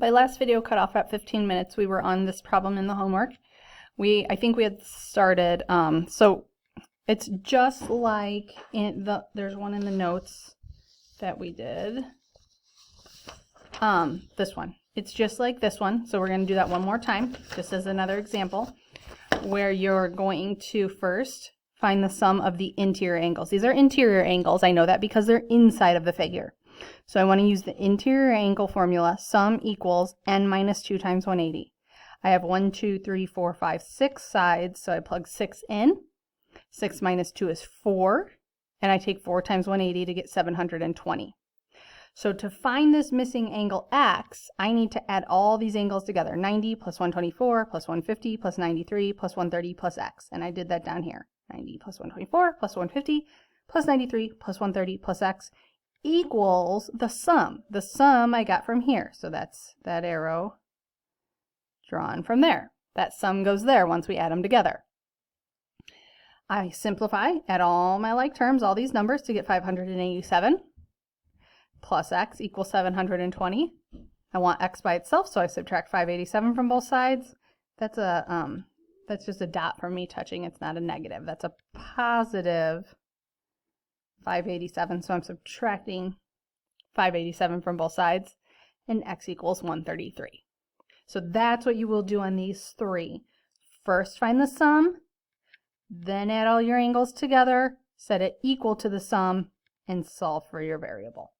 My last video cut off at 15 minutes. We were on this problem in the homework. I think we had started, so it's just like there's one in the notes that we did. This one. It's just like this one. So we're going to do that one more time, just as another example, where you're going to first find the sum of the interior angles. These are interior angles. I know that because they're inside of the figure. So I want to use the interior angle formula, sum equals n minus 2 times 180. I have 1, 2, 3, 4, 5, 6 sides, so I plug 6 in. 6 minus 2 is 4, and I take 4 times 180 to get 720. So to find this missing angle x, I need to add all these angles together. 90 plus 124 plus 150 plus 93 plus 130 plus x. And I did that down here. 90 plus 124 plus 150 plus 93 plus 130 plus x equals the sum. The sum I got from here. So that's that arrow drawn from there. That sum goes there once we add them together. I simplify, add all my like terms, all these numbers to get 587 plus x equals 720. I want x by itself, so I subtract 587 from both sides. That's just a dot from me touching. It's not a negative. That's a positive 587, so I'm subtracting 587 from both sides, and x equals 133. So that's what you will do on these three. First find the sum, then add all your angles together, set it equal to the sum, and solve for your variable.